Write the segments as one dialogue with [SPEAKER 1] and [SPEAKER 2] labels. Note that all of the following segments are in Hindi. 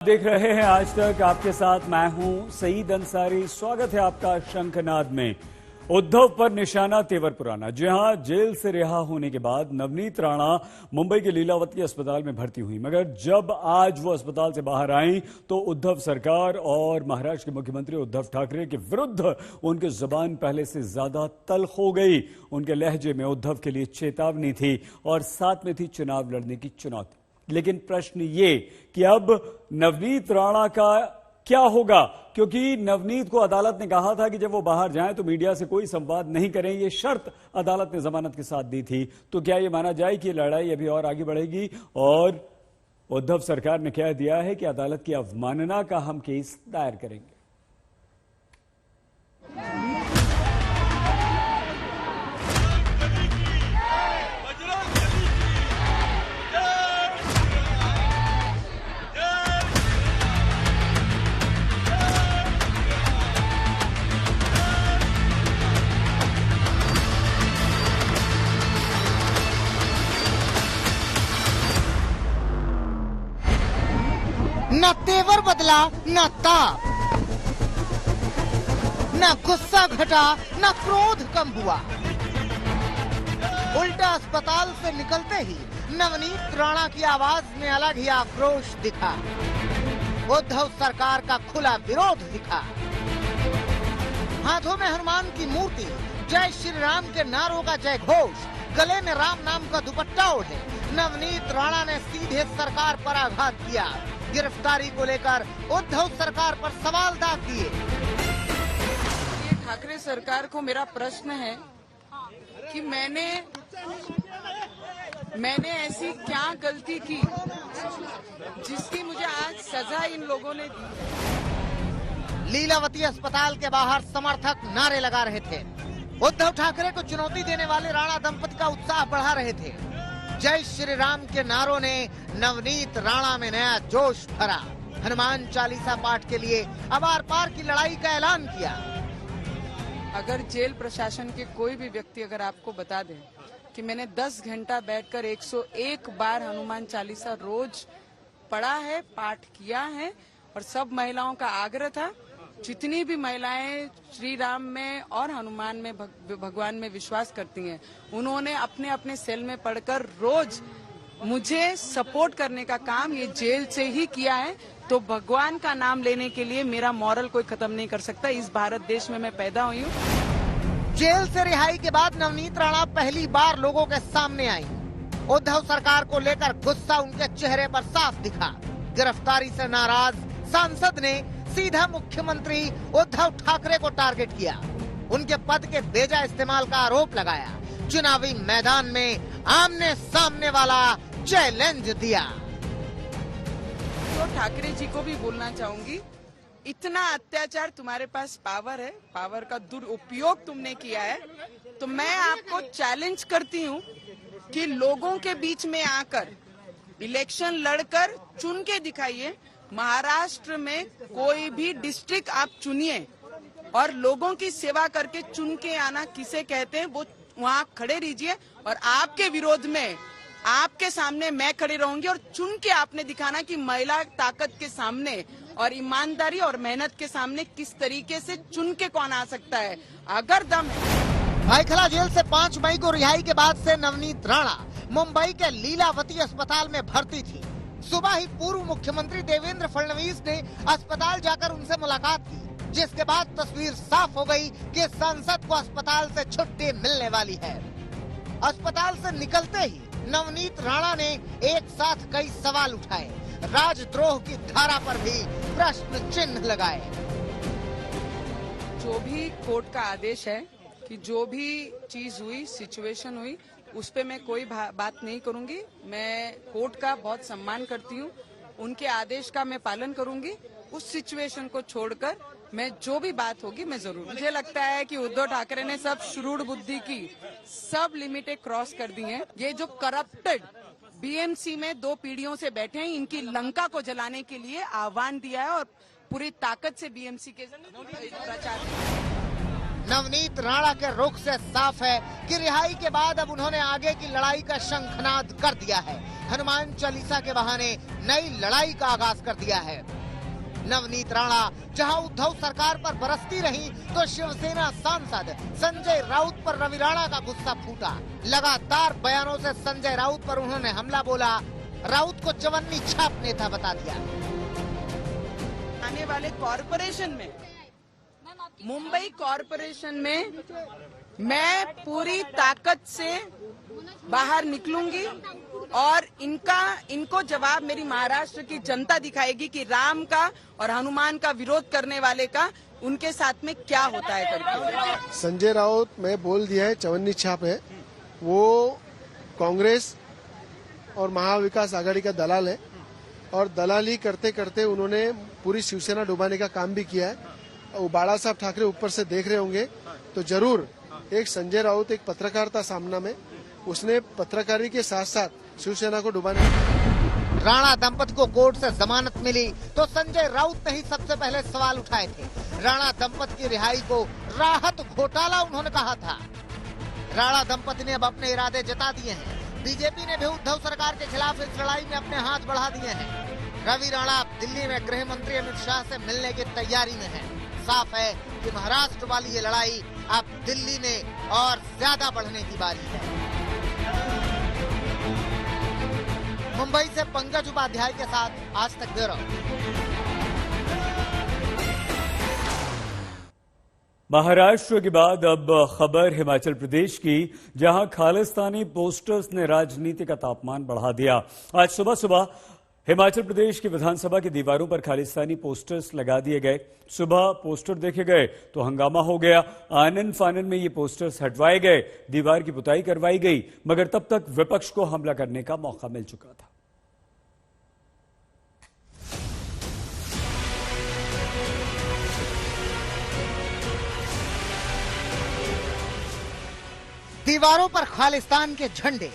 [SPEAKER 1] देख रहे हैं आज तक, आपके साथ मैं हूं सईद अंसारी। स्वागत है आपका शंखनाद में। उद्धव पर निशाना तेवर पुराना। जी हां, जेल से रिहा होने के बाद नवनीत राणा मुंबई के लीलावती अस्पताल में भर्ती हुई, मगर जब आज वो अस्पताल से बाहर आई तो उद्धव सरकार और महाराष्ट्र के मुख्यमंत्री उद्धव ठाकरे के विरुद्ध उनकी जुबान पहले से ज्यादा तल्ख हो गई। उनके लहजे में उद्धव के लिए चेतावनी थी और साथ में थी चुनाव लड़ने की चुनौती। लेकिन प्रश्न ये कि अब नवनीत राणा का क्या होगा, क्योंकि नवनीत को अदालत ने कहा था कि जब वो बाहर जाएं तो मीडिया से कोई संवाद नहीं करें। ये शर्त अदालत ने जमानत के साथ दी थी। तो क्या ये माना जाए कि लड़ाई अभी और आगे बढ़ेगी? और उद्धव सरकार ने कह दिया है कि अदालत की अवमानना का हम केस दायर करेंगे।
[SPEAKER 2] न तेवर बदला, न ताप, न गुस्सा घटा, न क्रोध कम हुआ। उल्टा अस्पताल से निकलते ही नवनीत राणा की आवाज में अलग ही आक्रोश दिखा। उद्धव सरकार का खुला विरोध दिखा। हाथों में हनुमान की मूर्ति, जय श्री राम के नारों का जय घोष, गले में राम नाम का दुपट्टा ओढ़े नवनीत राणा ने सीधे सरकार पर आघात किया। गिरफ्तारी को लेकर उद्धव सरकार पर सवाल दाग दिए।
[SPEAKER 3] ठाकरे सरकार को मेरा प्रश्न है कि मैंने ऐसी क्या गलती की जिसकी मुझे आज सजा इन लोगों ने दी।
[SPEAKER 2] लीलावती अस्पताल के बाहर समर्थक नारे लगा रहे थे। उद्धव ठाकरे को चुनौती देने वाले राणा दंपति का उत्साह बढ़ा रहे थे। जय श्री राम के नारों ने नवनीत राणा में नया जोश भरा। हनुमान चालीसा पाठ के लिए अब आर पार की लड़ाई का ऐलान किया।
[SPEAKER 3] अगर जेल प्रशासन के कोई भी व्यक्ति अगर आपको बता दे कि मैंने 10 घंटा बैठकर 101 बार हनुमान चालीसा रोज पढ़ा है, पाठ किया है, और सब महिलाओं का आग्रह था, जितनी भी महिलाएं श्री राम में और हनुमान में भगवान में विश्वास करती हैं, उन्होंने अपने अपने सेल में पढ़कर रोज मुझे सपोर्ट करने का काम ये जेल से ही किया है। तो भगवान का नाम लेने के लिए मेरा मॉरल कोई खत्म नहीं कर सकता। इस भारत देश में मैं पैदा हुई हूँ।
[SPEAKER 2] जेल से रिहाई के बाद नवनीत राणा पहली बार लोगों के सामने आई। उद्धव सरकार को लेकर गुस्सा उनके चेहरे पर साफ दिखा। गिरफ्तारी से नाराज सांसद ने सीधा मुख्यमंत्री उद्धव ठाकरे को टारगेट किया। उनके पद के बेजा इस्तेमाल का आरोप लगाया। चुनावी मैदान में आमने सामने वाला चैलेंज दिया।
[SPEAKER 3] तो ठाकरे जी को भी बोलना चाहूंगी, इतना अत्याचार, तुम्हारे पास पावर है, पावर का दुरुपयोग तुमने किया है, तो मैं आपको चैलेंज करती हूँ कि लोगों के बीच में आकर इलेक्शन लड़कर चुन के दिखाइए। महाराष्ट्र में कोई भी डिस्ट्रिक्ट आप चुनिए और लोगों की सेवा करके चुन के आना किसे कहते हैं, वो वहाँ खड़े रहिए और आपके विरोध में आपके सामने मैं खड़े रहूंगी और चुन के आपने दिखाना कि महिला ताकत के सामने और ईमानदारी और मेहनत के सामने किस तरीके से चुन के कौन आ सकता है। अगर दम है।
[SPEAKER 2] भाईखला जेल से 5 मई को रिहाई के बाद से नवनीत राणा मुंबई के लीलावती अस्पताल में भर्ती थी। सुबह ही पूर्व मुख्यमंत्री देवेंद्र फडणवीस ने अस्पताल जाकर उनसे मुलाकात की, जिसके बाद तस्वीर साफ हो गई कि सांसद को अस्पताल से छुट्टी मिलने वाली है। अस्पताल से निकलते ही नवनीत राणा ने एक साथ कई सवाल उठाए। राजद्रोह की धारा पर भी प्रश्न चिन्ह लगाए।
[SPEAKER 3] जो भी कोर्ट का आदेश है कि जो भी चीज हुई, सिचुएशन हुई, उस पे मैं कोई बात नहीं करूंगी। मैं कोर्ट का बहुत सम्मान करती हूँ, उनके आदेश का मैं पालन करूंगी। उस सिचुएशन को छोड़कर मैं जो भी बात होगी मैं जरूर। मुझे लगता है कि उद्धव ठाकरे ने सब श्रूड बुद्धि की सब लिमिटें क्रॉस कर दी हैं। ये जो करप्टेड बीएमसी में 2 पीढ़ियों से बैठे हैं, इनकी लंका को जलाने के लिए आह्वान दिया है और पूरी ताकत से बीएमसी के प्रचार।
[SPEAKER 2] नवनीत राणा के रुख से साफ है कि रिहाई के बाद अब उन्होंने आगे की लड़ाई का शंखनाद कर दिया है। हनुमान चालीसा के बहाने नई लड़ाई का आगाज कर दिया है। नवनीत राणा जहां उद्धव सरकार पर बरसती रही, तो शिवसेना सांसद संजय राउत पर रवि राणा का गुस्सा फूटा। लगातार बयानों से संजय राउत पर उन्होंने हमला बोला। राउत को चवन्नी छाप नेता बता दिया।
[SPEAKER 3] आने वाले कॉरपोरेशन में, मुंबई कॉरपोरेशन में मैं पूरी ताकत से बाहर निकलूंगी और इनको जवाब मेरी महाराष्ट्र की जनता दिखाएगी कि राम का और हनुमान का विरोध करने वाले का उनके साथ में क्या होता है करके।
[SPEAKER 4] संजय राउत में बोल दिया है, चवन्नी छाप है। वो कांग्रेस और महाविकास आघाड़ी का दलाल है और दलाली करते करते उन्होंने पूरी शिवसेना डुबाने का काम भी किया है। वो बाला साहब ठाकरे ऊपर से देख रहे होंगे तो जरूर एक संजय राउत एक पत्रकार था सामना में, उसने पत्रकारी के साथ साथ शिवसेना को डुबाने।
[SPEAKER 2] राणा दंपति को कोर्ट से जमानत मिली तो संजय राउत ने ही सबसे पहले सवाल उठाए थे। राणा दंपति की रिहाई को राहत घोटाला उन्होंने कहा था। राणा दंपति ने अब अपने इरादे जता दिए हैं। बीजेपी ने भी उद्धव सरकार के खिलाफ इस लड़ाई में अपने हाथ बढ़ा दिए हैं। रवि राणा दिल्ली में गृह मंत्री अमित शाह से मिलने की तैयारी में है। साफ है कि महाराष्ट्र वाली ये लड़ाई अब दिल्ली में और ज्यादा बढ़ने की बारी है। मुंबई से पंकज उपाध्याय के साथ आज तक ब्यूरो।
[SPEAKER 1] महाराष्ट्र के बाद अब खबर हिमाचल प्रदेश की, जहां खालिस्तानी पोस्टर्स ने राजनीति का तापमान बढ़ा दिया। आज सुबह सुबह हिमाचल प्रदेश की विधानसभा की दीवारों पर खालिस्तानी पोस्टर्स लगा दिए गए। सुबह पोस्टर देखे गए तो हंगामा हो गया। आनन फानन में ये पोस्टर्स हटवाए गए, दीवार की पुताई करवाई गई, मगर तब तक विपक्ष को हमला करने का मौका मिल चुका था।
[SPEAKER 2] दीवारों पर खालिस्तान के झंडे,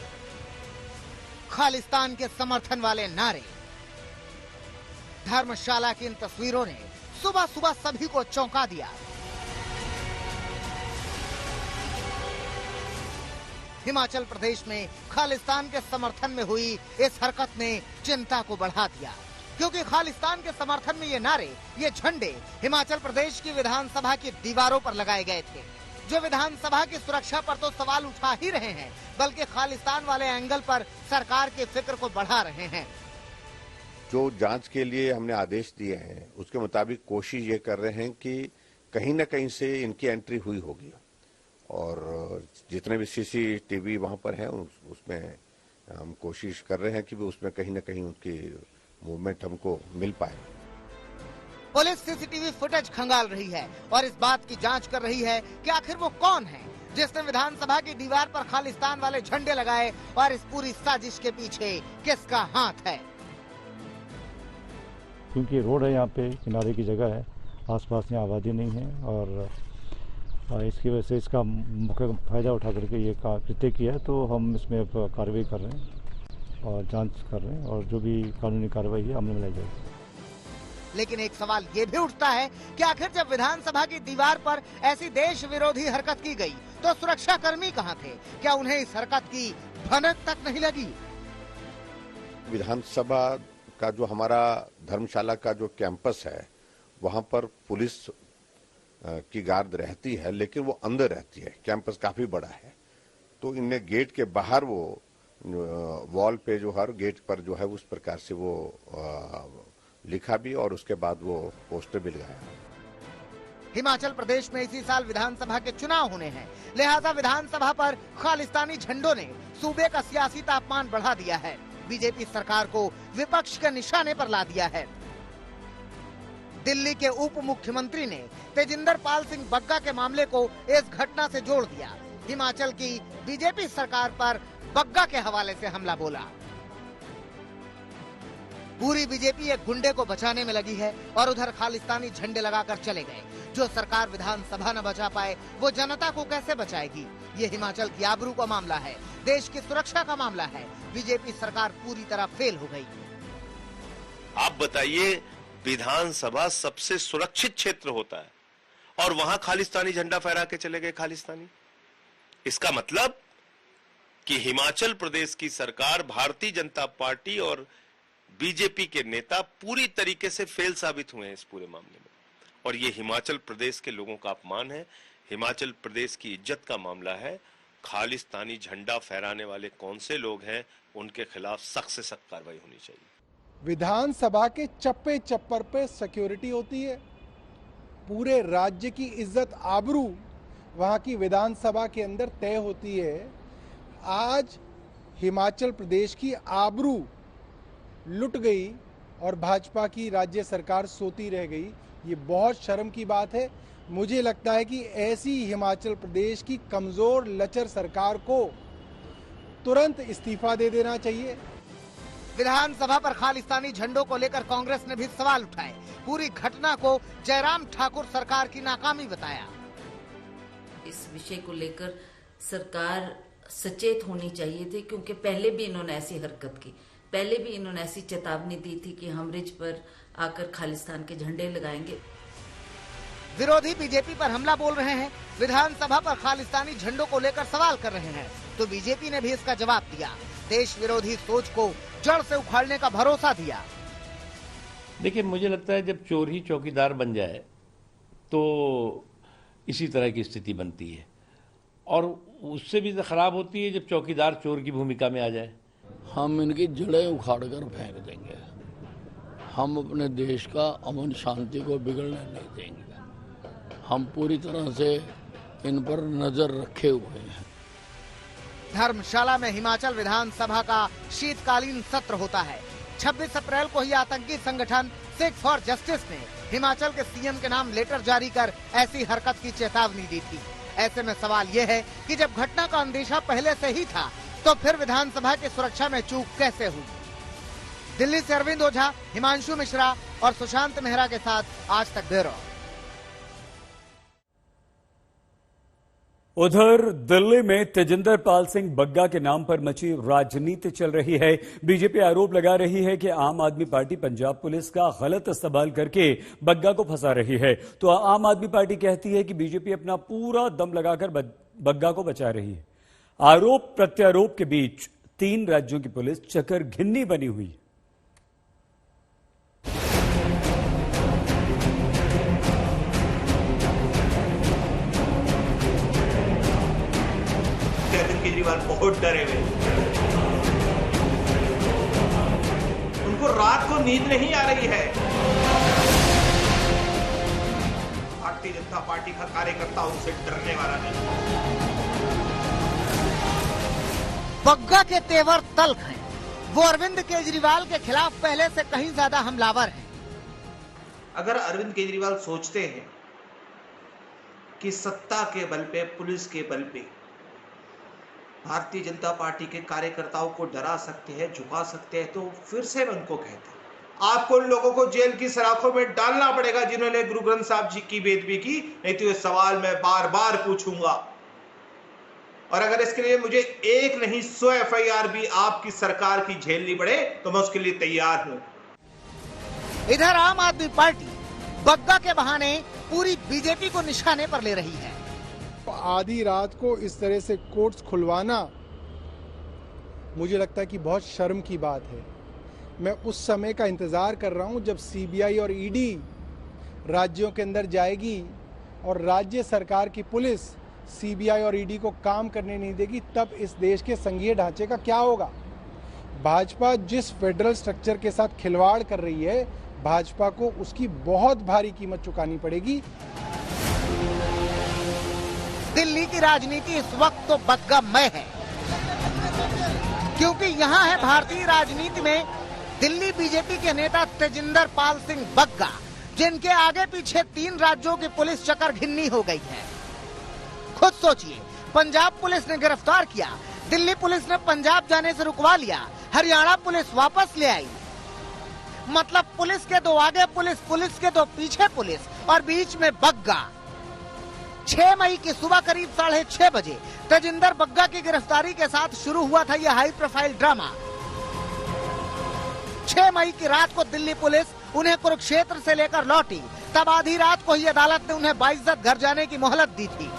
[SPEAKER 2] खालिस्तान के समर्थन वाले नारे। धर्मशाला की इन तस्वीरों ने सुबह सुबह सभी को चौंका दिया। हिमाचल प्रदेश में खालिस्तान के समर्थन में हुई इस हरकत ने चिंता को बढ़ा दिया, क्योंकि खालिस्तान के समर्थन में ये नारे, ये झंडे हिमाचल प्रदेश की विधानसभा की दीवारों पर लगाए गए थे, जो विधानसभा की सुरक्षा पर तो सवाल उठा ही रहे हैं, बल्कि खालिस्तान वाले एंगल पर सरकार की फिक्र को बढ़ा रहे हैं।
[SPEAKER 5] जो जांच के लिए हमने आदेश दिए हैं उसके मुताबिक कोशिश ये कर रहे हैं कि कहीं न कहीं से इनकी एंट्री हुई होगी और जितने भी सीसीटीवी वहां पर है उसमें हम कोशिश कर रहे हैं कि उसमें कहीं न कहीं उनकी मूवमेंट हमको मिल पाए।
[SPEAKER 2] पुलिस सीसीटीवी फुटेज खंगाल रही है और इस बात की जांच कर रही है कि आखिर वो कौन है जिसने विधानसभा की दीवार पर खालिस्तान वाले झंडे लगाए और इस पूरी साजिश के पीछे किसका हाथ है।
[SPEAKER 6] क्योंकि रोड है, यहाँ पे किनारे की जगह है, आसपास यहाँ आबादी नहीं है और इसकी वजह से इसका मुख्य फायदा उठा करके ये कृत्य किया है। तो हम इसमें कार्रवाई कर रहे हैं और जांच कर रहे हैं और जो भी कानूनी कार्रवाई है अमल में लाई जाएगी।
[SPEAKER 2] लेकिन एक सवाल ये भी उठता है कि आखिर जब विधानसभा की दीवार पर ऐसी देश विरोधी हरकत की गई तो सुरक्षा कर्मी कहाँ थे? क्या उन्हें इस हरकत की भनक तक नहीं लगी?
[SPEAKER 5] विधानसभा का जो हमारा धर्मशाला का जो कैंपस है वहां पर पुलिस की गार्ड रहती है, लेकिन वो अंदर रहती है। कैंपस काफी बड़ा है, तो इनने गेट के बाहर वो वॉल पे जो हर गेट पर जो है उस प्रकार से वो लिखा भी और उसके बाद वो पोस्टर भी लगाया।
[SPEAKER 2] हिमाचल प्रदेश में इसी साल विधानसभा के चुनाव होने हैं, लिहाजा विधानसभा पर खालिस्तानी झंडों ने सूबे का सियासी तापमान बढ़ा दिया है। बीजेपी सरकार को विपक्ष के निशाने पर ला दिया है। दिल्ली के उप मुख्यमंत्री ने तेजिंदर पाल सिंह बग्गा के मामले को इस घटना से जोड़ दिया। हिमाचल की बीजेपी सरकार पर बग्गा के हवाले से हमला बोला। पूरी बीजेपी एक गुंडे को बचाने में लगी है और उधर खालिस्तानी झंडे लगाकर चले गए। जो सरकार विधानसभा न बचा पाए वो जनता को कैसे बचाएगी? ये हिमाचल की आबरू का मामला है, देश की सुरक्षा का मामला है। बीजेपी सरकार पूरी तरह फेल हो गई।
[SPEAKER 7] आप बताइए, विधानसभा सबसे सुरक्षित क्षेत्र होता है और वहां खालिस्तानी झंडा फहरा के चले गए खालिस्तानी। इसका मतलब कि हिमाचल प्रदेश की सरकार, भारतीय जनता पार्टी और बीजेपी के नेता पूरी तरीके से फेल साबित हुए हैं इस पूरे मामले में, और ये हिमाचल प्रदेश के लोगों का अपमान है, हिमाचल प्रदेश की इज्जत का मामला है। खालिस्तानी झंडा फहराने वाले कौन से लोग हैं, उनके खिलाफ सख्त से सख्त कार्रवाई होनी चाहिए।
[SPEAKER 8] विधानसभा के चप्पे चप्पर पे सिक्योरिटी होती है, पूरे राज्य की इज्जत आबरू वहाँ की विधानसभा के अंदर तय होती है। आज हिमाचल प्रदेश की आबरू लुट गई और भाजपा की राज्य सरकार सोती रह गई, ये बहुत शर्म की बात है। मुझे लगता है कि ऐसी हिमाचल प्रदेश की कमजोर लचर सरकार को तुरंत इस्तीफा दे देना चाहिए।
[SPEAKER 2] विधानसभा पर खालिस्तानी झंडों को लेकर कांग्रेस ने भी सवाल उठाए। पूरी घटना को जयराम ठाकुर सरकार की नाकामी बताया।
[SPEAKER 9] इस विषय को लेकर सरकार सचेत होनी चाहिए थी, क्योंकि पहले भी इन्होंने ऐसी हरकत की, पहले भी इन्होंने ऐसी चेतावनी दी थी कि हम रिज पर आकर खालिस्तान के झंडे लगाएंगे।
[SPEAKER 2] विरोधी बीजेपी पर हमला बोल रहे हैं, विधानसभा पर खालिस्तानी झंडों को लेकर सवाल कर रहे हैं, तो बीजेपी ने भी इसका जवाब दिया। देश विरोधी सोच को जड़ से उखाड़ने का भरोसा दिया।
[SPEAKER 10] देखिए, मुझे लगता है जब चोर ही चौकीदार बन जाए तो इसी तरह की स्थिति बनती है, और उससे भी खराब होती है जब चौकीदार चोर की भूमिका में आ जाए।
[SPEAKER 11] हम इनकी जड़ें उखाड़ कर फेंक देंगे, हम अपने देश का अमन शांति को बिगड़ने नहीं देंगे। हम पूरी तरह से इन पर नजर रखे हुए हैं।
[SPEAKER 2] धर्मशाला में हिमाचल विधानसभा का शीतकालीन सत्र होता है। 26 अप्रैल को ही आतंकी संगठन सिख फॉर जस्टिस ने हिमाचल के सीएम के नाम लेटर जारी कर ऐसी हरकत की चेतावनी दी थी। ऐसे में सवाल ये है कि जब घटना का अंदेशा पहले से ही था, तो फिर विधानसभा की सुरक्षा में चूक कैसे हुई। दिल्ली से अरविंद ओझा, हिमांशु मिश्रा और सुशांत मेहरा के साथ आज तक ब्यूरो।
[SPEAKER 1] उधर दिल्ली में तेजिंदर पाल सिंह बग्गा के नाम पर मची राजनीति चल रही है। बीजेपी आरोप लगा रही है कि आम आदमी पार्टी पंजाब पुलिस का गलत इस्तेमाल करके बग्गा को फंसा रही है, तो आम आदमी पार्टी कहती है कि बीजेपी अपना पूरा दम लगाकर बग्गा को बचा रही है। आरोप प्रत्यारोप के बीच 3 राज्यों की पुलिस चक्कर घिन्नी बनी हुई।
[SPEAKER 12] केजरीवाल बहुत डरे हुए, उनको रात को नींद नहीं आ रही है। भारतीय जनता पार्टी का कार्यकर्ता उनसे डरने वाला नहीं।
[SPEAKER 2] बग्गा के तेवर तल्ख हैं। वो अरविंद केजरीवाल के खिलाफ पहले से कहीं ज्यादा हमलावर हैं।
[SPEAKER 12] अगर अरविंद केजरीवाल सोचते हैं कि सत्ता के बल पे, पुलिस के बल पे भारतीय जनता पार्टी के कार्यकर्ताओं को डरा सकते हैं, झुका सकते हैं, तो फिर से मैं उनको कहता हूं, आपको उन लोगों को जेल की सलाखों में डालना पड़ेगा जिन्होंने गुरु ग्रंथ साहब जी की बेदबी की, नहीं तो ये सवाल मैं बार बार पूछूंगा। और अगर इसके लिए मुझे 1 नहीं 100 FIR भी आपकी सरकार की झेलनी पड़े तो मैं उसके लिए तैयार हूं।
[SPEAKER 2] इधर आम आदमी पार्टी बग्गा के बहाने पूरी बीजेपी को निशाने पर ले रही है।
[SPEAKER 8] आधी रात को इस तरह से कोर्ट्स खुलवाना मुझे लगता है कि बहुत शर्म की बात है। मैं उस समय का इंतजार कर रहा हूं जब CBI और ED राज्यों के अंदर जाएगी और राज्य सरकार की पुलिस CBI और ED को काम करने नहीं देगी, तब इस देश के संघीय ढांचे का क्या होगा। भाजपा जिस फेडरल स्ट्रक्चर के साथ खिलवाड़ कर रही है, भाजपा को उसकी बहुत भारी कीमत चुकानी पड़ेगी।
[SPEAKER 2] दिल्ली की राजनीति इस वक्त तो बग्गामय है, क्योंकि यहाँ है भारतीय राजनीति में दिल्ली बीजेपी के नेता तेजिंदर पाल सिंह बग्गा, जिनके आगे पीछे 3 राज्यों की पुलिस चक्कर घिन्नी हो गई है। खुद सोचिए, पंजाब पुलिस ने गिरफ्तार किया, दिल्ली पुलिस ने पंजाब जाने से रुकवा लिया, हरियाणा पुलिस वापस ले आई। मतलब पुलिस के 2 आगे पुलिस, पुलिस के 2 पीछे पुलिस, और बीच में बग्गा। 6 मई की सुबह करीब 6:30 बजे तेजिंदर बग्गा की गिरफ्तारी के साथ शुरू हुआ था यह हाई प्रोफाइल ड्रामा। 6 मई की रात को दिल्ली पुलिस उन्हें कुरुक्षेत्र से लेकर लौटी। तब आधी रात को ही अदालत ने उन्हें बाइज्जत घर जाने की मोहलत दी थी।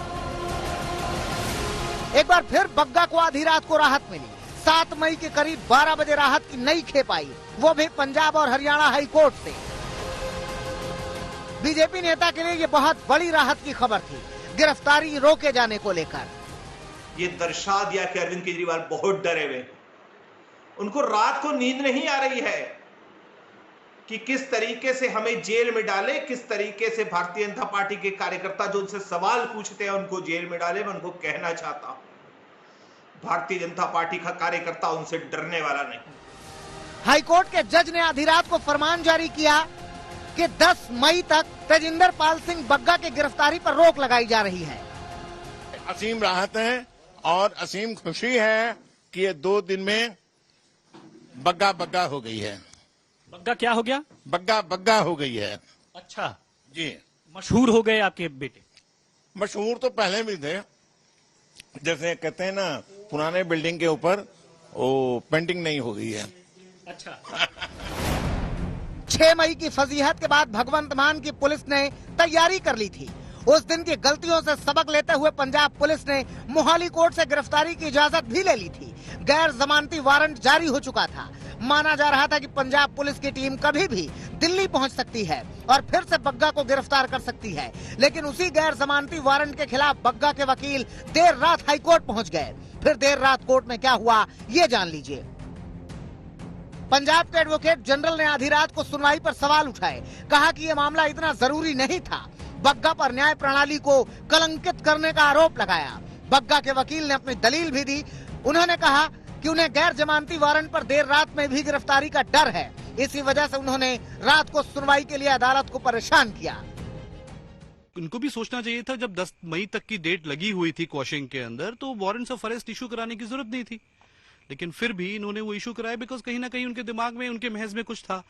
[SPEAKER 2] एक बार फिर बग्गा को आधी रात को राहत मिली। 7 मई के करीब 12 बजे राहत की नई खेप आई, वो भी पंजाब और हरियाणा हाई कोर्ट से। बीजेपी नेता के लिए ये बहुत बड़ी राहत की खबर थी, गिरफ्तारी रोके जाने को लेकर।
[SPEAKER 12] ये दर्शा दिया कि अरविंद केजरीवाल बहुत डरे हुए, उनको रात को नींद नहीं आ रही है कि किस तरीके से हमें जेल में डाले, किस तरीके से भारतीय जनता पार्टी के कार्यकर्ता जो उनसे सवाल पूछते हैं उनको जेल में डाले। मैं उनको कहना चाहता हूं, भारतीय जनता पार्टी का कार्यकर्ता उनसे डरने वाला नहीं।
[SPEAKER 2] हाईकोर्ट के जज ने आधी रात को फरमान जारी किया कि 10 मई तक तेजिंदर पाल सिंह बग्गा की गिरफ्तारी पर रोक लगाई जा रही है।
[SPEAKER 13] असीम राहत है और असीम खुशी है कि ये 2 दिन में बग्गा बग्गा हो गई है।
[SPEAKER 14] बग्गा क्या हो गया?
[SPEAKER 13] बग्गा बग्गा हो गई है।
[SPEAKER 14] अच्छा
[SPEAKER 13] जी,
[SPEAKER 14] मशहूर हो गए आपके बेटे?
[SPEAKER 13] मशहूर तो पहले भी थे, जैसे कहते हैं ना पुराने बिल्डिंग के ऊपर वो पेंटिंग नहीं हो गई है।
[SPEAKER 14] अच्छा
[SPEAKER 2] 6 मई की फजीहत के बाद भगवंत मान की पुलिस ने तैयारी कर ली थी। उस दिन की गलतियों से सबक लेते हुए पंजाब पुलिस ने मोहाली कोर्ट से गिरफ्तारी की इजाजत भी ले ली थी। गैर जमानती वारंट जारी हो चुका था। माना जा रहा था कि पंजाब पुलिस की टीम कभी भी दिल्ली पहुंच सकती है और फिर से बग्गा को गिरफ्तार कर सकती है। लेकिन उसी गैर जमानती वारंट के खिलाफ बग्गा के वकील देर रात हाईकोर्ट पहुंच गए। फिर देर रात कोर्ट में क्या हुआ ये जान लीजिए। पंजाब के एडवोकेट जनरल ने आधी रात को सुनवाई पर सवाल उठाए। कहा कि ये मामला इतना जरूरी नहीं था। बग्गा पर न्याय प्रणाली को कलंकित करने का आरोप लगाया। बग्गा के वकील ने अपनी दलील भी दी। उन्होंने कहा कि उन्हें गैर जमानती वारंट पर देर रात में भी गिरफ्तारी का डर है। इसी वजह से उन्होंने रात को सुनवाई के लिए अदालत को परेशान किया।
[SPEAKER 15] उनको भी सोचना चाहिए था, जब 10 मई तक की डेट लगी हुई थी क्वेश्चन के अंदर, तो वारंट्स ऑफ अरेस्ट इशू कराने की जरूरत नहीं थी। लेकिन फिर भी इन्होंने वो इशू कराया बिकॉज कहीं ना कहीं उनके दिमाग में, उनके महज में कुछ था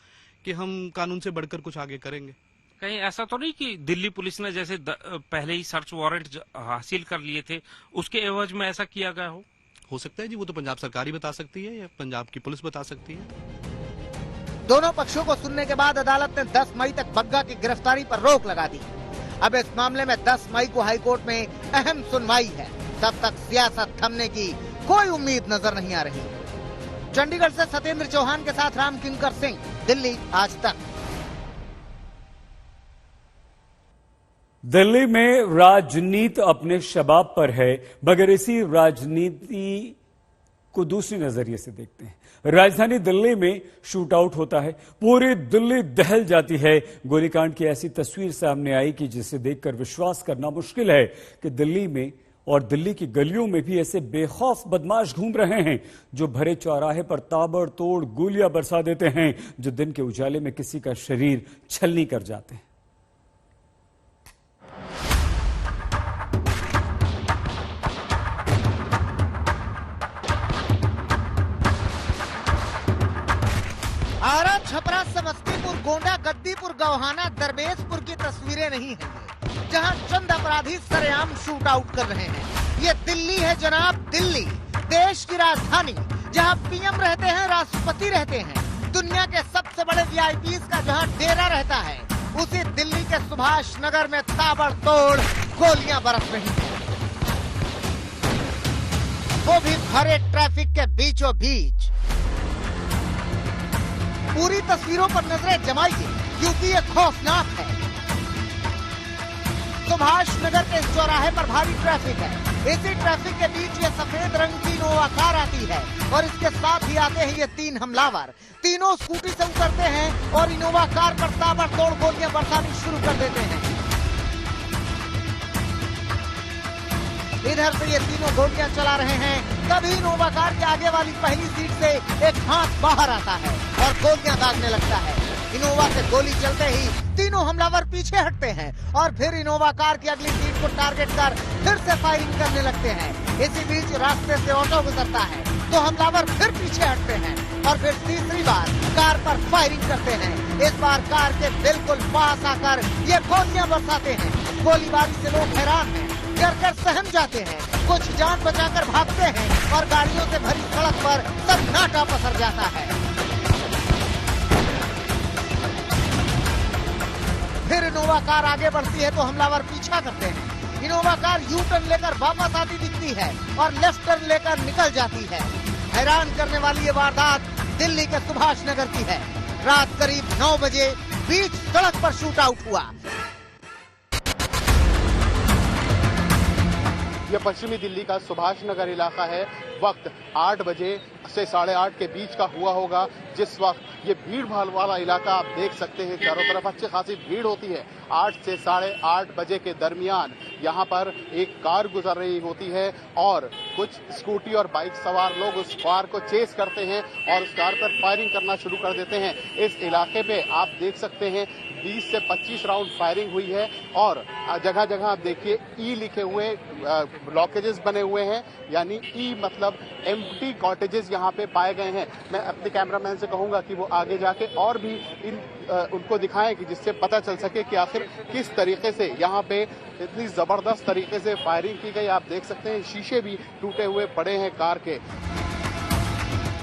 [SPEAKER 15] कि हम कानून से बढ़कर कुछ आगे करेंगे।
[SPEAKER 16] कहीं ऐसा तो नहीं कि दिल्ली पुलिस ने जैसे पहले ही सर्च वारंट हासिल कर लिए थे, उसके एवज में ऐसा किया गया हो
[SPEAKER 15] सकता है जी, वो तो पंजाब सरकार ही बता सकती है या पंजाब की पुलिस बता सकती है।
[SPEAKER 2] दोनों पक्षों को सुनने के बाद अदालत ने 10 मई तक बग्गा की गिरफ्तारी पर रोक लगा दी। अब इस मामले में 10 मई को हाईकोर्ट में अहम सुनवाई है। तब तक सियासत थमने की कोई उम्मीद नजर नहीं आ रही। चंडीगढ़ से सत्येंद्र चौहान के साथ राम किंकर सिंह, दिल्ली आज तक।
[SPEAKER 1] दिल्ली में राजनीति अपने शबाब पर है, मगर इसी राजनीति को दूसरी नजरिए से देखते हैं। राजधानी दिल्ली में शूट आउट होता है, पूरी दिल्ली दहल जाती है। गोलीकांड की ऐसी तस्वीर सामने आई कि जिसे देखकर विश्वास करना मुश्किल है कि दिल्ली में और दिल्ली की गलियों में भी ऐसे बेखौफ बदमाश घूम रहे हैं जो भरे चौराहे पर ताबड़तोड़ गोलियां बरसा देते हैं, जो दिन के उजाले में किसी का शरीर छलनी कर जाते हैं।
[SPEAKER 2] आरा, छपरा, समस्तीपुर, गोंडा, गद्दीपुर, गौहाना, दरबेशपुर की तस्वीरें नहीं हैं ये, जहां चंद अपराधी सरेआम शूट आउट कर रहे हैं। ये दिल्ली है जनाब, दिल्ली, देश की राजधानी, जहां पीएम रहते हैं, राष्ट्रपति रहते हैं, दुनिया के सबसे बड़े वीआईपीज का जहां डेरा रहता है, उसी दिल्ली के सुभाष नगर में ताबड़तोड़ गोलियां बरस रही हैं, वो भी भरे ट्रैफिक के बीचों बीच। पूरी तस्वीरों पर नजरें जमाइए क्योंकि ये खौफनाक है। सुभाष नगर के इस चौराहे पर भारी ट्रैफिक है। इसी ट्रैफिक के बीच ये सफेद रंग की इनोवा कार आती है और इसके साथ ही आते हैं ये 3 हमलावर। तीनों स्कूटी से उतरते हैं और इनोवा कार पर ताबड़तोड़ गोलियां बरसानी शुरू कर देते हैं। इधर से ये तीनों गोलियां चला रहे हैं, तभी इनोवा कार के आगे वाली पहली सीट से एक हाथ बाहर आता है और गोलियां दागने लगता है। इनोवा से गोली चलते ही तीनों हमलावर पीछे हटते हैं और फिर इनोवा कार की अगली सीट को टारगेट कर फिर से फायरिंग करने लगते हैं। इसी बीच रास्ते से ऑटो गुजरता है तो हमलावर फिर पीछे हटते हैं और फिर तीसरी बार कार पर फायरिंग करते हैं। इस बार कार के बिल्कुल पास आकर ये गोलियां बरसाते हैं। गोलीबारी से लोग हैरान हैं, डरकर सहम जाते हैं, कुछ जान बचाकर भागते हैं और गाड़ियों से भरी सड़क पर सन्नाटा पसर जाता है। फिर इनोवा कार आगे बढ़ती है तो हमलावर पीछा करते हैं। इनोवा कार यू टर्न लेकर वापस आती दिखती है और लेफ्ट टर्न लेकर निकल जाती है। हैरान करने वाली ये वारदात दिल्ली के सुभाष नगर की है। रात करीब 9 बजे बीच सड़क पर शूट आउट हुआ।
[SPEAKER 17] यह पश्चिमी दिल्ली का सुभाष नगर इलाका है। वक्त 8 बजे से 8:30 के बीच का हुआ होगा, जिस वक्त ये भीड़ भाड़ वाला इलाका आप देख सकते हैं। चारों तरफ अच्छी खासी भीड़ होती है। 8 से 8:30 बजे के दरमियान यहाँ पर एक कार गुजर रही होती है और कुछ स्कूटी और बाइक सवार लोग उस कार को चेस करते हैं और उस कार पर फायरिंग करना शुरू कर देते हैं। इस इलाके पे आप देख सकते हैं 20 से 25 राउंड फायरिंग हुई है और जगह जगह आप देखिए ई लिखे हुए ब्लॉकेजेस बने हुए हैं, यानी ई मतलब एम्प्टी कॉटेजेस यहाँ पे पाए गए हैं। मैं अपने कैमरामैन से कहूंगा कि वो आगे जाके और भी उनको दिखाएं कि जिससे पता चल सके कि आखिर किस तरीके से यहाँ पे इतनी जबरदस्त तरीके से फायरिंग की गई। आप देख सकते हैं शीशे भी टूटे हुए पड़े हैं कार के।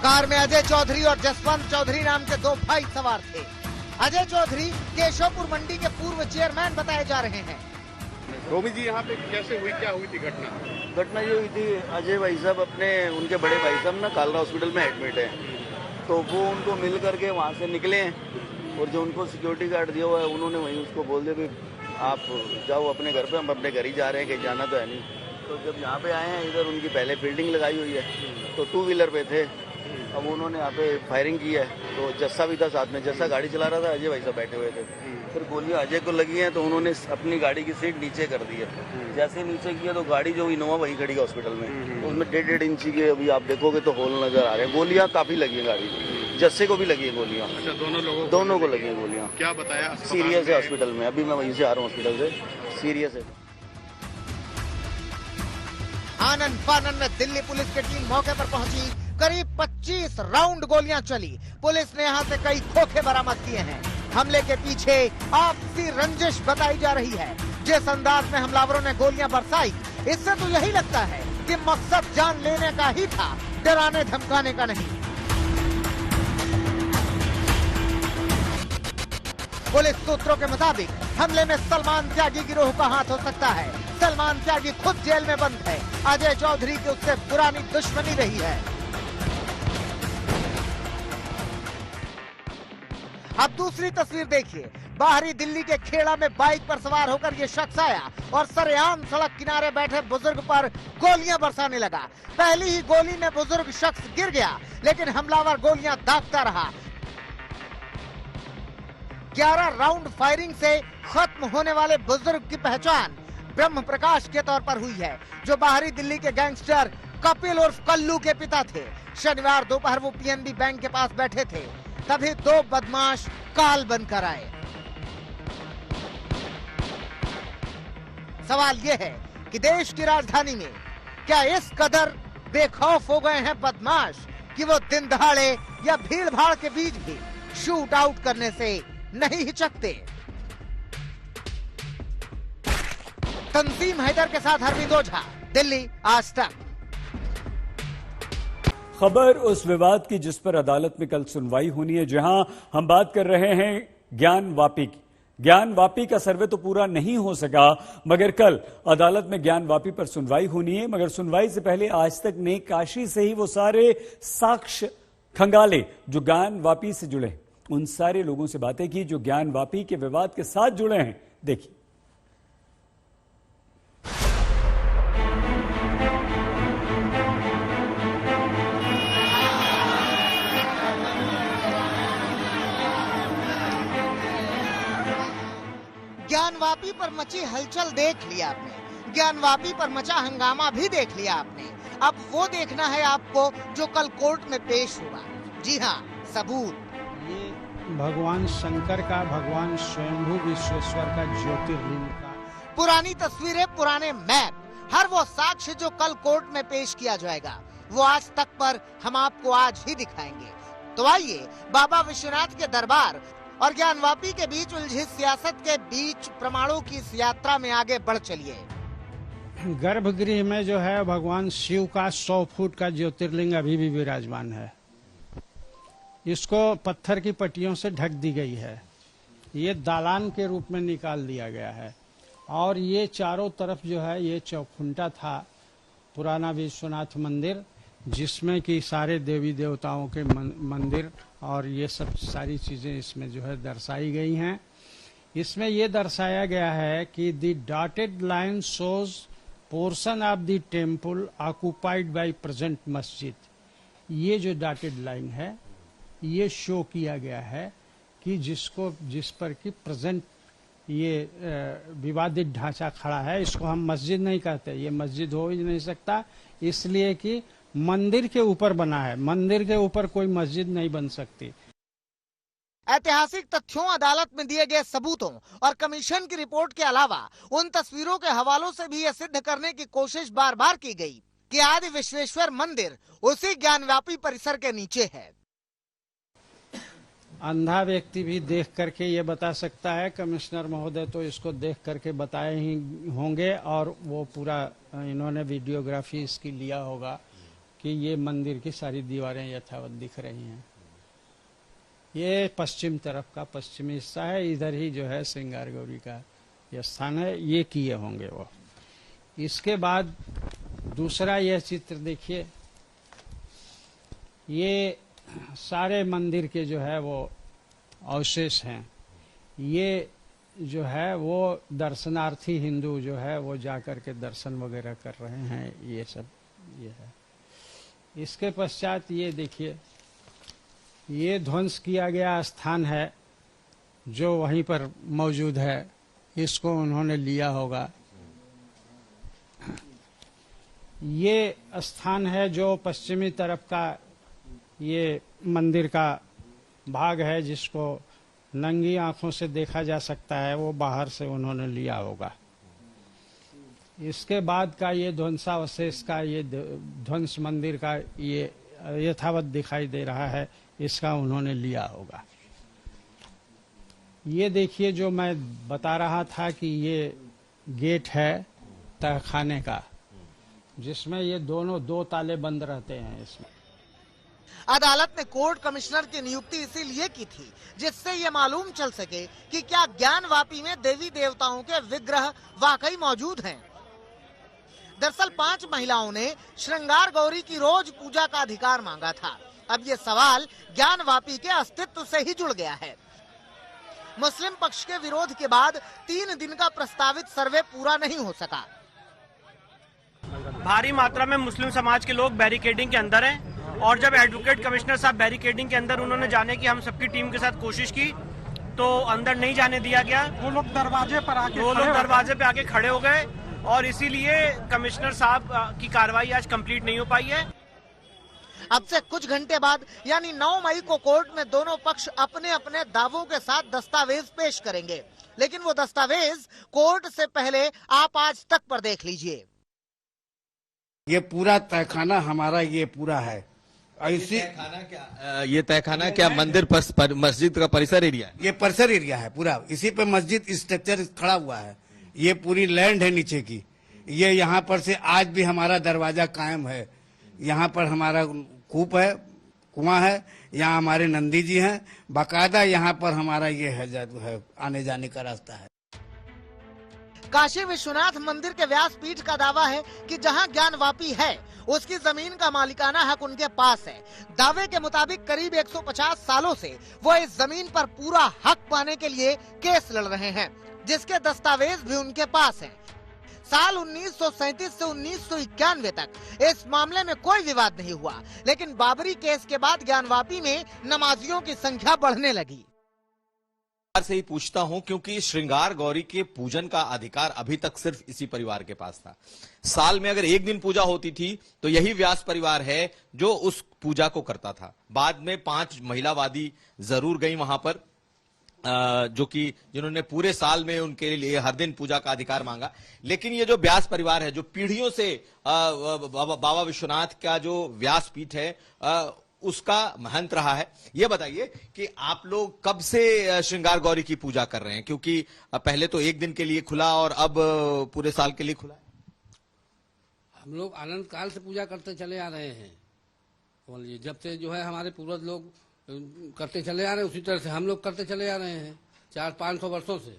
[SPEAKER 2] कार में अजय चौधरी और जसवंत चौधरी नाम के 2 भाई सवार थे। अजय चौधरी केशवपुर मंडी के पूर्व चेयरमैन बताए जा रहे हैं।
[SPEAKER 17] रोमी जी, यहाँ पे कैसे हुई, क्या हुई थी घटना?
[SPEAKER 18] घटना ये हुई थी, अजय भाई साहब उनके बड़े भाई साहब ना कालरा हॉस्पिटल में एडमिट है, तो वो उनको मिल करके वहाँ से निकले हैं और जो उनको सिक्योरिटी गार्ड दिया हुआ है उन्होंने वहीं उसको बोल दिया कि आप जाओ अपने घर पे, हम अपने घर ही जा रहे हैं, कहीं जाना तो है नहीं। तो जब यहाँ पे आए हैं, इधर उनकी पहले फील्डिंग लगाई हुई है, तो 2 व्हीलर पे थे। अब उन्होंने यहाँ पे फायरिंग की है, तो जस्सा भी था साथ में। जस्सा गाड़ी चला रहा था, अजय भाई साहब बैठे हुए थे। फिर गोलियां अजय को लगी हैं तो उन्होंने अपनी गाड़ी की सीट नीचे कर दी है। जैसे नीचे किया तो गाड़ी जो इनोवा वहीं खड़ी है हॉस्पिटल में, तो उसमें 1.5 इंची के अभी आप देखोगे तो होल नजर आ रहे हैं। गोलियां काफी लगी है गाड़ी की, जस्से को भी लगी है गोलियां।
[SPEAKER 17] अच्छा, दोनों को लगी है गोलियां। क्या बताया?
[SPEAKER 18] सीरियस है हॉस्पिटल में, अभी मैं वहीं से आ रहा हूँ हॉस्पिटल से, सीरियस है।
[SPEAKER 2] आनंद फानन में दिल्ली पुलिस की टीम मौके पर पहुंची। करीब 25 राउंड गोलियां चली। पुलिस ने यहां से कई खोखे बरामद किए हैं। हमले के पीछे आपसी रंजिश बताई जा रही है। जिस अंदाज में हमलावरों ने गोलियां बरसाई, इससे तो यही लगता है कि मकसद जान लेने का ही था, डराने धमकाने का नहीं। पुलिस सूत्रों के मुताबिक हमले में सलमान त्यागी गिरोह का हाथ हो सकता है। सलमान त्यागी खुद जेल में बंद है। अजय चौधरी की उससे पुरानी दुश्मनी रही है। अब दूसरी तस्वीर देखिए। बाहरी दिल्ली के खेड़ा में बाइक पर सवार होकर ये शख्स आया और सरेआम सड़क किनारे बैठे बुजुर्ग पर गोलियां बरसाने लगा। पहली ही गोली में बुजुर्ग शख्स गिर गया, लेकिन हमलावर गोलियां दागता रहा। 11 राउंड फायरिंग से खत्म होने वाले बुजुर्ग की पहचान ब्रह्म प्रकाश के तौर पर हुई है, जो बाहरी दिल्ली के गैंगस्टर कपिल उर्फ कल्लू के पिता थे। शनिवार दोपहर वो पीएनबी बैंक के पास बैठे थे, तभी 2 बदमाश काल बनकर आए। सवाल यह है कि देश की राजधानी में क्या इस कदर बेखौफ हो गए हैं बदमाश कि वो दिन दहाड़े या भीड़ भाड़ के बीच भी शूट आउट करने से नहीं हिचकते। तंजीम हैदर के साथ अरविंद ओझा, दिल्ली आज तक।
[SPEAKER 1] खबर उस विवाद की जिस पर अदालत में कल सुनवाई होनी है, जहां हम बात कर रहे हैं ज्ञान वापी की। ज्ञान वापी का सर्वे तो पूरा नहीं हो सका, मगर कल अदालत में ज्ञान वापी पर सुनवाई होनी है। मगर सुनवाई से पहले आज तक ने काशी से ही वो सारे साक्ष्य खंगाले जो ज्ञान वापी से जुड़े हैं। उन सारे लोगों से बातें की जो ज्ञान वापी के विवाद के साथ जुड़े हैं। देखिए।
[SPEAKER 2] ज्ञानवापी पर मची हलचल देख लिया आपने, ज्ञानवापी पर मचा हंगामा भी देख लिया आपने। अब वो देखना है आपको जो कल कोर्ट में पेश हुआ। जी हाँ, सबूत।
[SPEAKER 19] ये भगवान शंकर का, भगवान स्वयंभू विश्वेश्वर का ज्योतिर्लिंग का
[SPEAKER 2] पुरानी तस्वीरें, पुराने मैप, हर वो साक्ष्य जो कल कोर्ट में पेश किया जाएगा, वो आज तक पर हम आपको आज ही दिखाएंगे। तो आइए बाबा विश्वनाथ के दरबार और ज्ञानवापी के बीच उलझी सियासत के बीच प्रमाणों की इस यात्रा में आगे बढ़ चलिए।
[SPEAKER 19] गर्भगृह में जो है भगवान शिव का 100 फुट का ज्योतिर्लिंग अभी भी विराजमान है। इसको पत्थर की पट्टियों से ढक दी गई है। ये दालान के रूप में निकाल दिया गया है। और ये चारों तरफ जो है ये चौखुंटा था पुराना विश्वनाथ मंदिर, जिसमें कि सारे देवी देवताओं के मंदिर और ये सब सारी चीजें इसमें जो है दर्शाई गई हैं। इसमें ये दर्शाया गया है कि the dotted line shows portion of the temple occupied by present मस्जिद। ये जो डॉटेड लाइन है ये शो किया गया है कि जिस पर कि प्रेजेंट ये विवादित ढांचा खड़ा है, इसको हम मस्जिद नहीं कहते, ये मस्जिद हो ही नहीं सकता, इसलिए कि मंदिर के ऊपर बना है, मंदिर के ऊपर कोई मस्जिद नहीं बन सकती।
[SPEAKER 2] ऐतिहासिक तथ्यों, अदालत में दिए गए सबूतों और कमीशन की रिपोर्ट के अलावा उन तस्वीरों के हवालों से भी यह सिद्ध करने की कोशिश बार बार की गई कि आदि विश्वेश्वर मंदिर उसी ज्ञानव्यापी परिसर के नीचे है।
[SPEAKER 19] अंधा व्यक्ति भी देख करके ये बता सकता है, कमिश्नर महोदय तो इसको देख करके बताए ही होंगे और वो पूरा इन्होंने वीडियोग्राफी इसकी लिया होगा कि ये मंदिर की सारी दीवारें यथावत दिख रही हैं। ये पश्चिम तरफ का पश्चिमी हिस्सा है, इधर ही जो है श्रृंगार गौरी का ये स्थान है, ये किए होंगे वो। इसके बाद दूसरा यह चित्र देखिए, ये सारे मंदिर के जो है वो अवशेष हैं। ये जो है वो दर्शनार्थी हिंदू जो है वो जाकर के दर्शन वगैरह कर रहे हैं, ये सब ये है। इसके पश्चात ये देखिए, ये ध्वंस किया गया स्थान है जो वहीं पर मौजूद है, इसको उन्होंने लिया होगा। ये स्थान है जो पश्चिमी तरफ का ये मंदिर का भाग है, जिसको नंगी आंखों से देखा जा सकता है, वो बाहर से उन्होंने लिया होगा। इसके बाद का ये ध्वंसावशेष का ये ध्वंस मंदिर का ये यथावत दिखाई दे रहा है, इसका उन्होंने लिया होगा। ये देखिए जो मैं बता रहा था कि ये गेट है तहखाने का, जिसमें ये दोनों दो ताले बंद रहते हैं। इसमें
[SPEAKER 2] अदालत ने कोर्ट कमिश्नर की नियुक्ति इसीलिए की थी जिससे ये मालूम चल सके कि क्या ज्ञानवापी में देवी देवताओं के विग्रह वाकई मौजूद हैं। दरअसल 5 महिलाओं ने श्रृंगार गौरी की रोज पूजा का अधिकार मांगा था। अब ये सवाल ज्ञानवापी के अस्तित्व से ही जुड़ गया है। मुस्लिम पक्ष के विरोध के बाद 3 दिन का प्रस्तावित सर्वे पूरा नहीं हो सका।
[SPEAKER 20] भारी मात्रा में मुस्लिम समाज के लोग बैरिकेडिंग के अंदर हैं और जब एडवोकेट कमिश्नर साहब बैरिकेडिंग के अंदर उन्होंने जाने की हम सबकी टीम के साथ कोशिश की तो अंदर नहीं जाने दिया गया। वो लोग दरवाजे पे आके खड़े हो गए और इसीलिए कमिश्नर साहब की कार्रवाई आज कंप्लीट नहीं हो पाई है।
[SPEAKER 2] अब से कुछ घंटे बाद यानी 9 मई को कोर्ट में दोनों पक्ष अपने अपने दावों के साथ दस्तावेज पेश करेंगे, लेकिन वो दस्तावेज कोर्ट से पहले आप आज तक पर देख लीजिए।
[SPEAKER 21] ये पूरा तहखाना हमारा ये पूरा है। ऐसी
[SPEAKER 22] ये तहखाना क्या मंदिर मस्जिद का परिसर एरिया है?
[SPEAKER 21] ये परिसर एरिया है पूरा, इसी पे मस्जिद स्ट्रक्चर खड़ा हुआ है। ये पूरी लैंड है नीचे की। ये यहाँ पर से आज भी हमारा दरवाजा कायम है। यहाँ पर हमारा कूप है, कुआं है, यहाँ हमारे नंदी जी हैं, बाकायदा यहाँ पर हमारा ये है आने जाने का रास्ता है।
[SPEAKER 2] काशी विश्वनाथ मंदिर के व्यासपीठ का दावा है कि जहां ज्ञानवापी है उसकी जमीन का मालिकाना हक उनके पास है। दावे के मुताबिक करीब 150 सालों से वो इस जमीन पर पूरा हक पाने के लिए केस लड़ रहे हैं, जिसके दस्तावेज भी उनके पास हैं। साल 1937 से 1991 तक इस मामले में कोई विवाद नहीं हुआ, लेकिन बाबरी केस के बाद ज्ञानवापी में नमाजियों की संख्या बढ़ने लगी।
[SPEAKER 22] से ही पूछता हूं क्योंकि श्रृंगार गौरी के पूजन का अधिकार अभी तक सिर्फ इसी परिवार के पास था। साल में अगर एक दिन पूजा होती थी तो यही व्यास परिवार है जो उस पूजा को करता था। बाद में 5 महिलावादी जरूर गई वहां पर, जो कि जिन्होंने पूरे साल में उनके लिए हर दिन पूजा का अधिकार मांगा। लेकिन ये जो व्यास परिवार है जो पीढ़ियों से बाबा विश्वनाथ का जो व्यास पीठ है उसका महंत रहा है। ये बताइए कि आप लोग कब से श्रृंगार गौरी की पूजा कर रहे हैं, क्योंकि पहले तो एक दिन के लिए खुला और अब पूरे साल के लिए खुला है।
[SPEAKER 23] हम लोग अनंत काल से पूजा करते चले आ रहे हैं। जब से जो है हमारे पूर्वज लोग करते चले आ रहे हैं, उसी तरह से हम लोग करते चले आ रहे हैं। 400-500 वर्षों से।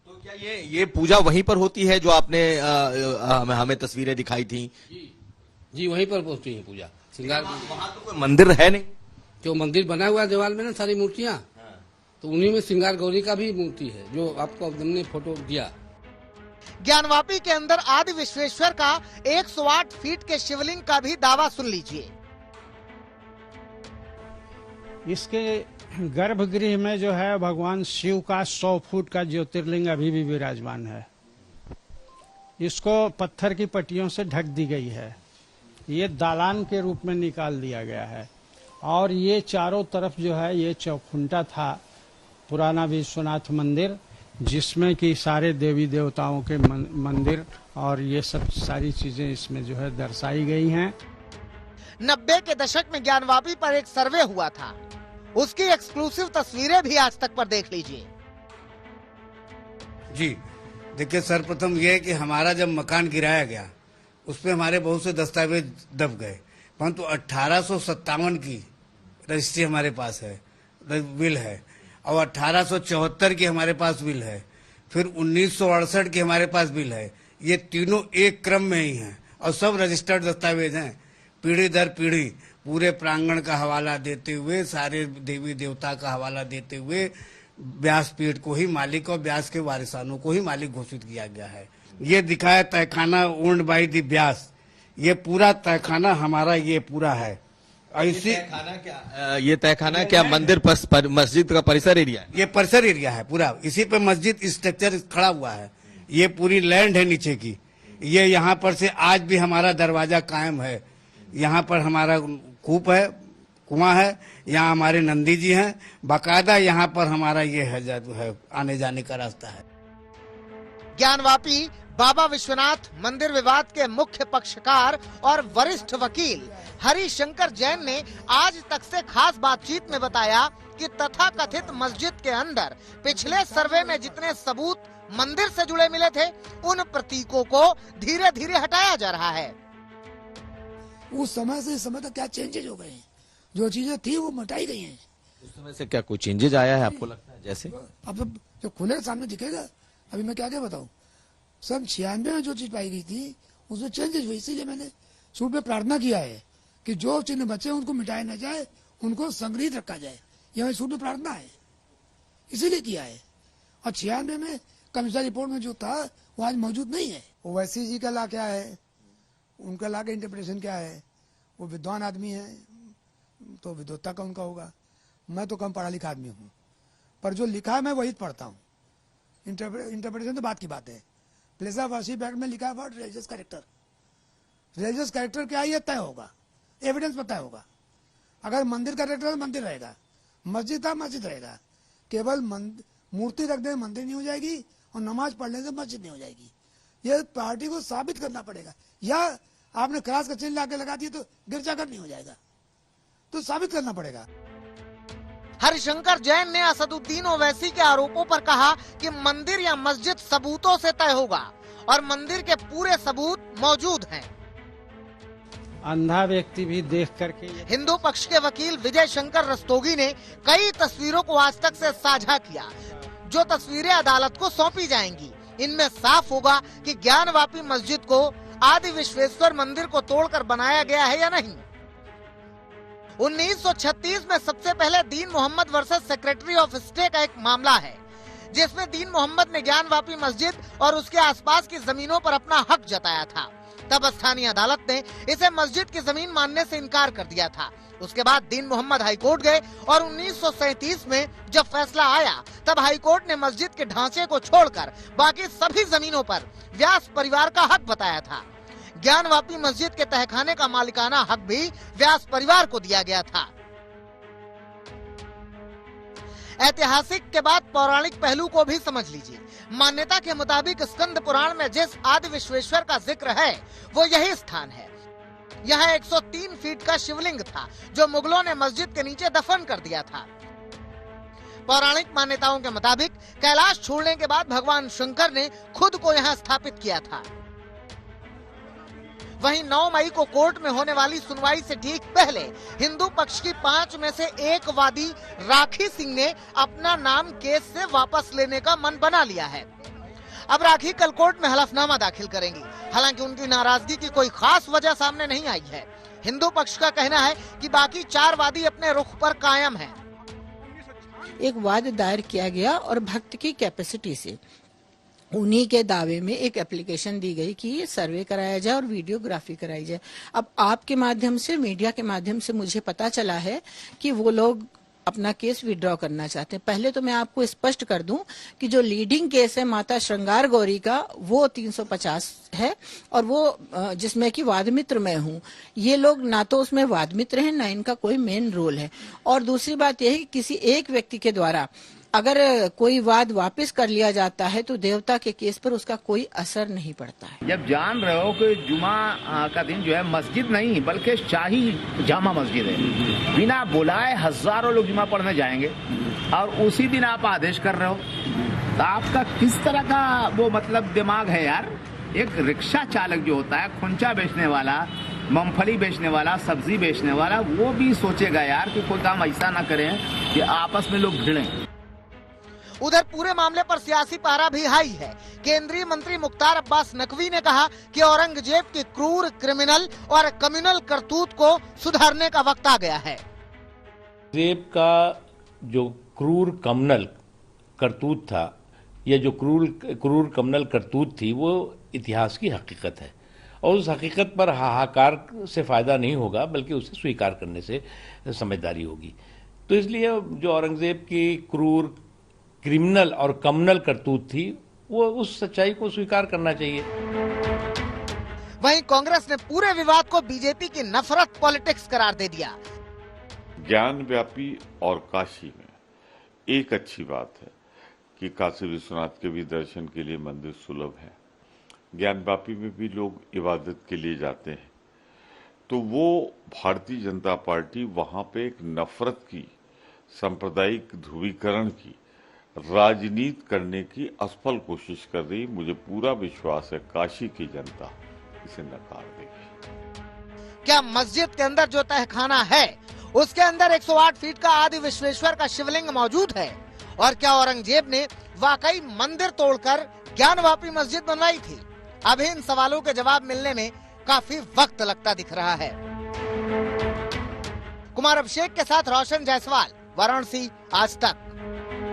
[SPEAKER 22] तो क्या ये पूजा वहीं पर होती है जो आपने हमें तस्वीरें दिखाई थी?
[SPEAKER 23] जी वहीं पर होती है पूजा। श्रृंगार
[SPEAKER 22] वहाँ तो कोई मंदिर है नहीं?
[SPEAKER 23] जो मंदिर बना हुआ है दीवार में ना सारी मूर्तियाँ, तो उन्हीं में श्रृंगार गौरी का भी मूर्ति है जो आपको हमने फोटो दिया।
[SPEAKER 2] ज्ञानवापी के अंदर आदि विश्वेश्वर का 108 फीट के शिवलिंग का भी दावा सुन लीजिए।
[SPEAKER 19] इसके गर्भगृह में जो है भगवान शिव का 100 फुट का ज्योतिर्लिंग अभी भी विराजमान है। इसको पत्थर की पट्टियों से ढक दी गई है। ये दालान के रूप में निकाल दिया गया है और ये चारों तरफ जो है ये चौखुंटा था पुराना विश्वनाथ मंदिर, जिसमें कि सारे देवी देवताओं के मंदिर और ये सब सारी चीजें इसमें जो है दर्शाई गई हैं।
[SPEAKER 2] 90 के दशक में ज्ञानवापी पर एक सर्वे हुआ था, उसकी एक्सक्लूसिव तस्वीरें भी आज तक पर देख लीजिए।
[SPEAKER 21] जी देखिए, सर्वप्रथम यह है कि हमारा जब मकान गिराया गया उस पे हमारे बहुत से दस्तावेज दब गए, परंतु 1857 की रजिस्ट्री हमारे पास है, विल है, और 1874 की हमारे पास बिल है, फिर 1968 की हमारे पास बिल है। ये तीनों एक क्रम में ही हैं और सब रजिस्टर्ड दस्तावेज हैं। पीढ़ी दर पीढ़ी पूरे प्रांगण का हवाला देते हुए, सारे देवी देवता का हवाला देते हुए व्यासपीठ को ही मालिक और व्यास के वारिसानों को ही मालिक घोषित किया गया है। ये दिखाया तहखाना ओन्ड बाय द व्यास, ये पूरा तहखाना हमारा ये पूरा है।
[SPEAKER 22] ये तहखाना क्या मंदिर मस्जिद का परिसर एरिया है?
[SPEAKER 21] ये परिसर एरिया है पूरा, इसी पे मस्जिद स्ट्रक्चर खड़ा हुआ है। ये पूरी लैंड है नीचे की। ये यहाँ पर से आज भी हमारा दरवाजा कायम है। यहाँ पर हमारा कूप है, कुआं है, यहाँ हमारे नंदी जी हैं, बाकायदा यहाँ पर हमारा ये है आने जाने का रास्ता है।
[SPEAKER 2] ज्ञानवापी बाबा विश्वनाथ मंदिर विवाद के मुख्य पक्षकार और वरिष्ठ वकील हरिशंकर जैन ने आज तक से खास बातचीत में बताया कि तथाकथित मस्जिद के अंदर पिछले सर्वे में जितने सबूत मंदिर से जुड़े मिले थे, उन प्रतीकों को धीरे धीरे हटाया जा रहा है।
[SPEAKER 3] उस समय से इस समय तक क्या चेंजेज हो गए हैं, जो चीजें थी वो मिटाई गई हैं।
[SPEAKER 22] उस समय से क्या कोई चेंजेज आया है आपको लगता है? जैसे
[SPEAKER 3] अब जो खुले सामने दिखेगा, अभी मैं क्या क्या बताऊं। सब 96 में जो चीज पाई गई थी उसमें चेंजेस हुई, इसीलिए मैंने सूट में प्रार्थना किया है कि जो चिन्ह बचे उनको मिटाया न जाए, उनको संग्रहित रखा जाए। यह सूट में प्रार्थना है, इसीलिए किया है। और 96 में कमिश्नर रिपोर्ट में जो था वो आज मौजूद नहीं है। ओवैसी जी का ला क्या है, उनका ला का इंटरप्रिटेशन क्या है। वो विद्वान आदमी है तो विद्वत्ता का उनका होगा। मैं तो कम पढ़ा लिखा आदमी हूँ, पर जो लिखा है मैं वही पढ़ता हूँ। इंटरप्रिटेशन तो बात की बात है। प्लेस ऑफ वर्शिप एक्ट में लिखा है word religious character. Religious character क्या है ये तय होगा, एविडेंस पर तय होगा। अगर मंदिर का कैरेक्टर मंदिर रहेगा, मस्जिद था मस्जिद रहेगा। केवल मूर्ति रख देने मंदिर नहीं हो जाएगी और नमाज पढ़ने से मस्जिद नहीं हो जाएगी। ये पार्टी को साबित करना पड़ेगा। या आपने क्रॉस का चिन्ह लाके लगा दिया तो गिरजाघर नहीं हो जाएगा, तो साबित करना पड़ेगा।
[SPEAKER 2] हरिशंकर जैन ने असदुद्दीन ओवैसी के आरोपों पर कहा कि मंदिर या मस्जिद सबूतों से तय होगा और मंदिर के पूरे सबूत मौजूद हैं।
[SPEAKER 19] अंधा व्यक्ति भी देख करके।
[SPEAKER 2] हिंदू पक्ष के वकील विजय शंकर रस्तोगी ने कई तस्वीरों को आज तक से साझा किया, जो तस्वीरें अदालत को सौंपी जाएंगी। इनमें साफ होगा कि ज्ञानवापी मस्जिद को आदि विश्वेश्वर मंदिर को तोड़कर बनाया गया है या नहीं। 1936 में सबसे पहले Din Mohammad versus secretary of state का एक मामला है, जिसमें दीन मोहम्मद ने ज्ञानवापी मस्जिद और उसके आसपास की जमीनों पर अपना हक जताया था। तब स्थानीय अदालत ने इसे मस्जिद की जमीन मानने से इनकार कर दिया था। उसके बाद दीन मोहम्मद हाईकोर्ट गए और 1937 में जब फैसला आया, तब हाईकोर्ट ने मस्जिद के ढांचे को छोड़कर बाकी सभी जमीनों पर व्यास परिवार का हक बताया था। ज्ञानवापी मस्जिद के तहखाने का मालिकाना हक भी व्यास परिवार को दिया गया था। ऐतिहासिक के बाद पौराणिक पहलू को भी समझ लीजिए। मान्यता के मुताबिक स्कंद पुराण में जिस आदि विश्वेश्वर का जिक्र है वो यही स्थान है। यहाँ 103 फीट का शिवलिंग था जो मुगलों ने मस्जिद के नीचे दफन कर दिया था। पौराणिक मान्यताओं के मुताबिक कैलाश छोड़ने के बाद भगवान शंकर ने खुद को यहाँ स्थापित किया था। वहीं 9 मई को कोर्ट में होने वाली सुनवाई से ठीक पहले हिंदू पक्ष की 5 में से एक वादी राखी सिंह ने अपना नाम केस से वापस लेने का मन बना लिया है। अब राखी कल कोर्ट में हलफनामा दाखिल करेंगी। हालांकि उनकी नाराजगी की कोई खास वजह सामने नहीं आई है। हिंदू पक्ष का कहना है कि बाकी 4 वादी अपने रुख पर कायम हैं।
[SPEAKER 4] एक वाद दायर किया गया और भक्त की कैपेसिटी से उन्हीं के दावे में एक एप्लीकेशन दी गई कि ये सर्वे कराया जाए और वीडियोग्राफी कराई जाए। अब आपके माध्यम से, मीडिया के माध्यम से मुझे पता चला है कि वो लोग अपना केस विड्रॉ करना चाहते हैं। पहले तो मैं आपको स्पष्ट कर दूं कि जो लीडिंग केस है माता श्रृंगार गौरी का, वो 350 है और वो जिसमें कि वाद मित्र मैं हूं। ये लोग ना तो उसमें वाद मित्र हैं, ना इनका कोई मेन रोल है। और दूसरी बात यह है कि किसी एक व्यक्ति के द्वारा अगर कोई वाद वापस कर लिया जाता है तो देवता के केस पर उसका कोई असर नहीं पड़ता है।
[SPEAKER 5] जब जान रहे हो कि जुमा का दिन जो है मस्जिद नहीं बल्कि शाही जामा मस्जिद है, बिना बुलाए हजारों लोग जुमा पढ़ने जाएंगे और उसी दिन आप आदेश कर रहे हो, तो आपका किस तरह का वो मतलब दिमाग है यार। एक रिक्शा चालक जो होता है, खुंचा बेचने वाला, मूंगफली बेचने वाला, सब्जी बेचने वाला, वो भी सोचेगा यार कि कोई काम ऐसा ना करें कि आपस में लोग भिड़ें।
[SPEAKER 2] उधर पूरे मामले पर सियासी पारा भी हाई है। केंद्रीय मंत्री मुख्तार अब्बास नकवी ने कहा कि औरंगजेब की क्रूर, क्रिमिनल और कम्युनल करतूत को सुधारने का वक्त आ गया है।
[SPEAKER 10] औरंगजेब का जो क्रूर कम्युनल करतूत था या जो क्रूर कम्युनल करतूत थी, वो इतिहास की हकीकत है और उस हकीकत पर हाहाकार से फायदा नहीं होगा, बल्कि उसे स्वीकार करने से समझदारी होगी। तो इसलिए जो औरंगजेब की क्रूर, क्रिमिनल और कम्युनल करतूत थी, वो उस सच्चाई को स्वीकार करना चाहिए।
[SPEAKER 2] वहीं कांग्रेस ने पूरे विवाद को बीजेपी की नफरत पॉलिटिक्स करार दे दिया।
[SPEAKER 6] ज्ञानव्यापी और काशी में एक अच्छी बात है कि काशी विश्वनाथ के भी दर्शन के लिए मंदिर सुलभ है। ज्ञानव्यापी में भी लोग इबादत के लिए जाते हैं। तो वो भारतीय जनता पार्टी वहां पे एक नफरत की, सांप्रदायिक ध्रुवीकरण की, राजनीति करने की असफल कोशिश कर रही। मुझे पूरा विश्वास है काशी की जनता इसे नकार देगी।
[SPEAKER 2] क्या मस्जिद के अंदर जो तहखाना है उसके अंदर 108 फीट का आदि विश्वेश्वर का शिवलिंग मौजूद है? और क्या औरंगजेब ने वाकई मंदिर तोड़कर ज्ञानवापी मस्जिद बनवाई थी? अभी इन सवालों के जवाब मिलने में काफी वक्त लगता दिख रहा है। कुमार अभिषेक के साथ रोशन जायसवाल, वाराणसी, आज तक।